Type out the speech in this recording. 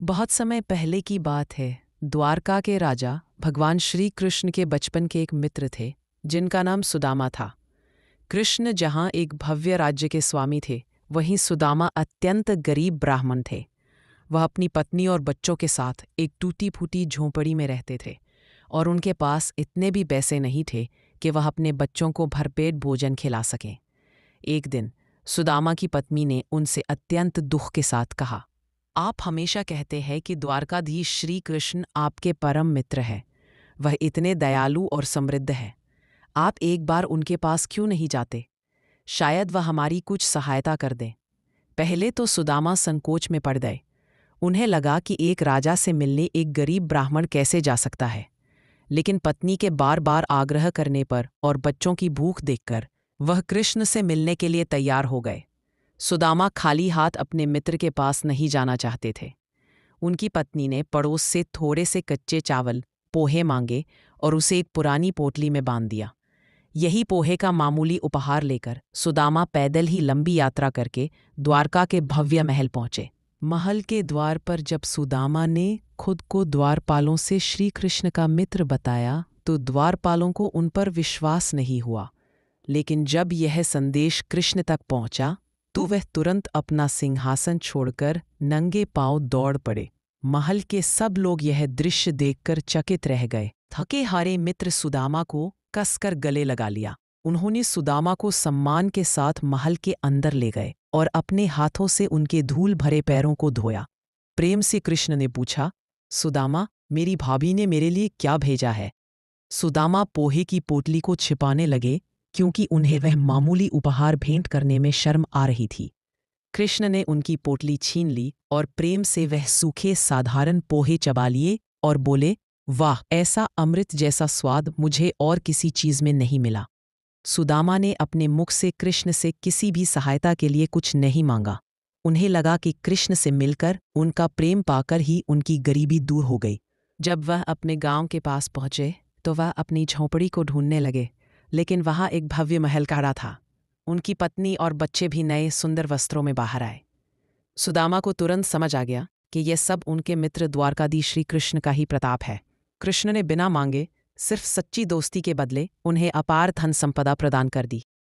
बहुत समय पहले की बात है। द्वारका के राजा भगवान श्री कृष्ण के बचपन के एक मित्र थे जिनका नाम सुदामा था। कृष्ण जहाँ एक भव्य राज्य के स्वामी थे, वहीं सुदामा अत्यंत गरीब ब्राह्मण थे। वह अपनी पत्नी और बच्चों के साथ एक टूटी फूटी झोंपड़ी में रहते थे और उनके पास इतने भी पैसे नहीं थे कि वह अपने बच्चों को भरपेट भोजन खिला सकें। एक दिन सुदामा की पत्नी ने उनसे अत्यंत दुख के साथ कहा, आप हमेशा कहते हैं कि द्वारकाधीश श्री कृष्ण आपके परम मित्र हैं। वह इतने दयालु और समृद्ध हैं। आप एक बार उनके पास क्यों नहीं जाते? शायद वह हमारी कुछ सहायता कर दें। पहले तो सुदामा संकोच में पड़ गए। उन्हें लगा कि एक राजा से मिलने एक गरीब ब्राह्मण कैसे जा सकता है। लेकिन पत्नी के बार बार आग्रह करने पर और बच्चों की भूख देखकर वह कृष्ण से मिलने के लिए तैयार हो गए। सुदामा खाली हाथ अपने मित्र के पास नहीं जाना चाहते थे। उनकी पत्नी ने पड़ोस से थोड़े से कच्चे चावल, पोहे मांगे और उसे एक पुरानी पोटली में बांध दिया। यही पोहे का मामूली उपहार लेकर सुदामा पैदल ही लंबी यात्रा करके द्वारका के भव्य महल पहुंचे। महल के द्वार पर जब सुदामा ने खुद को द्वारपालों से श्री कृष्ण का मित्र बताया तो द्वारपालों को उन पर विश्वास नहीं हुआ। लेकिन जब यह संदेश कृष्ण तक पहुंचा तो वह तुरंत अपना सिंहासन छोड़कर नंगे पांव दौड़ पड़े। महल के सब लोग यह दृश्य देखकर चकित रह गए। थके हारे मित्र सुदामा को कसकर गले लगा लिया। उन्होंने सुदामा को सम्मान के साथ महल के अंदर ले गए और अपने हाथों से उनके धूल भरे पैरों को धोया। प्रेम से कृष्ण ने पूछा, सुदामा, मेरी भाभी ने मेरे लिए क्या भेजा है? सुदामा पोहे की पोटली को छिपाने लगे क्योंकि उन्हें वह मामूली उपहार भेंट करने में शर्म आ रही थी। कृष्ण ने उनकी पोटली छीन ली और प्रेम से वह सूखे साधारण पोहे चबा लिए और बोले, वाह, ऐसा अमृत जैसा स्वाद मुझे और किसी चीज में नहीं मिला। सुदामा ने अपने मुख से कृष्ण से किसी भी सहायता के लिए कुछ नहीं मांगा। उन्हें लगा कि कृष्ण से मिलकर, उनका प्रेम पाकर ही उनकी गरीबी दूर हो गई। जब वह अपने गांव के पास पहुंचे तो वह अपनी झोंपड़ी को ढूंढने लगे, लेकिन वहां एक भव्य महल खड़ा था। उनकी पत्नी और बच्चे भी नए सुंदर वस्त्रों में बाहर आए। सुदामा को तुरंत समझ आ गया कि यह सब उनके मित्र द्वारकाधीश श्री कृष्ण का ही प्रताप है। कृष्ण ने बिना मांगे, सिर्फ सच्ची दोस्ती के बदले उन्हें अपार धन संपदा प्रदान कर दी।